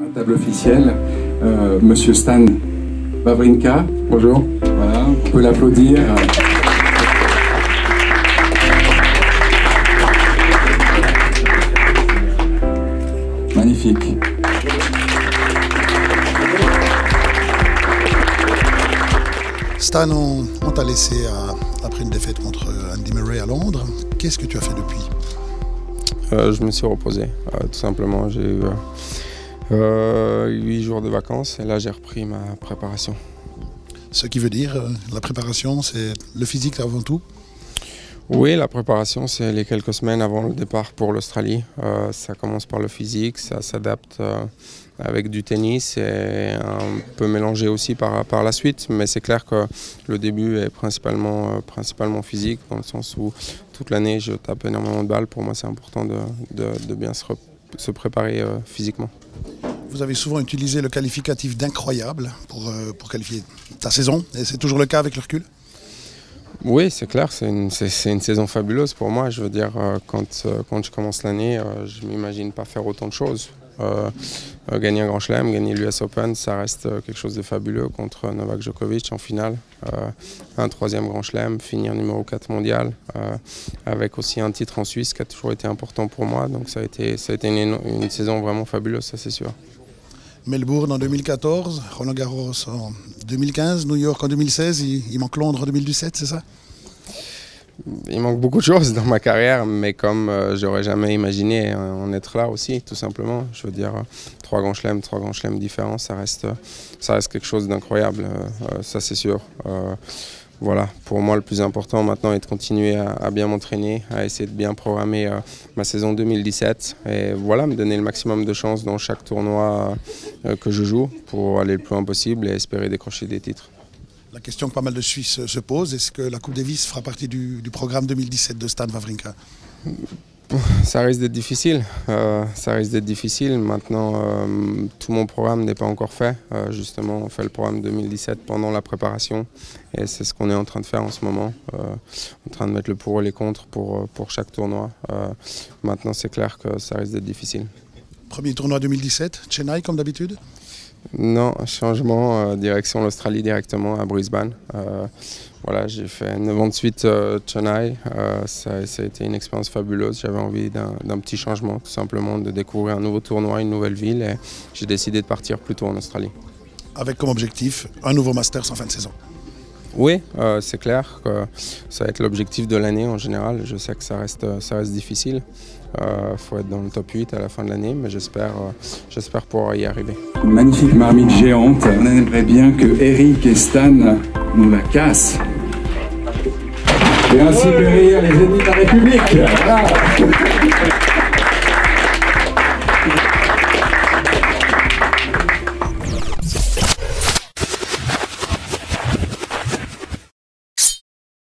Un table officielle, Monsieur Stan Wawrinka, bonjour, voilà, on peut l'applaudir. Magnifique. Stan, on t'a laissé après une défaite contre Andy Murray à Londres. Qu'est-ce que tu as fait depuis? Je me suis reposé, tout simplement. J'ai eu 8 jours de vacances et là j'ai repris ma préparation. Ce qui veut dire, la préparation, c'est le physique avant tout? Oui, la préparation, c'est les quelques semaines avant le départ pour l'Australie. Ça commence par le physique, ça s'adapte avec du tennis et un peu mélangé aussi par la suite. Mais c'est clair que le début est principalement physique, dans le sens où toute l'année je tape énormément de balles. Pour moi, c'est important de bien se préparer physiquement. Vous avez souvent utilisé le qualificatif d'incroyable pour qualifier ta saison, et c'est toujours le cas avec le recul? Oui, c'est clair, c'est une saison fabuleuse pour moi. Je veux dire, quand je commence l'année, je ne m'imagine pas faire autant de choses. Gagner un Grand Chelem, gagner l'US Open, ça reste quelque chose de fabuleux contre Novak Djokovic en finale. Un 3e Grand Chelem, finir numéro 4 mondial, avec aussi un titre en Suisse qui a toujours été important pour moi. Donc ça a été une saison vraiment fabuleuse, ça c'est sûr. Melbourne en 2014, Roland Garros en 2015, New York en 2016, il manque Londres en 2017, c'est ça? Il manque beaucoup de choses dans ma carrière, mais comme j'aurais jamais imaginé en être là aussi, tout simplement. Je veux dire, 3 grands chelems différents, ça reste quelque chose d'incroyable, ça c'est sûr. Voilà, pour moi le plus important maintenant est de continuer à bien m'entraîner, à essayer de bien programmer ma saison 2017 et voilà, me donner le maximum de chances dans chaque tournoi que je joue pour aller le plus loin possible et espérer décrocher des titres. La question que pas mal de Suisses se posent, est-ce que la Coupe Davis fera partie du programme 2017 de Stan Wawrinka? Ça risque d'être difficile. Maintenant, tout mon programme n'est pas encore fait. Justement, on fait le programme 2017 pendant la préparation et c'est ce qu'on est en train de faire en ce moment. En train de mettre le pour et les contre pour chaque tournoi. Maintenant, c'est clair que ça risque d'être difficile. Premier tournoi 2017, Chennai comme d'habitude? Non, changement, direction l'Australie directement à Brisbane. Voilà, j'ai fait 9 ans de suite Chennai. Ça a été une expérience fabuleuse. J'avais envie d'un petit changement, tout simplement, de découvrir un nouveau tournoi, une nouvelle ville. Et j'ai décidé de partir plutôt en Australie. Avec comme objectif un nouveau Masters en fin de saison? Oui, c'est clair que ça va être l'objectif de l'année en général. Je sais que ça reste difficile. Faut être dans le top 8 à la fin de l'année, mais j'espère pouvoir y arriver. Une magnifique marmite géante. On aimerait bien que Eric et Stan nous la cassent. Et ainsi périr les ennemis de la République. Voilà.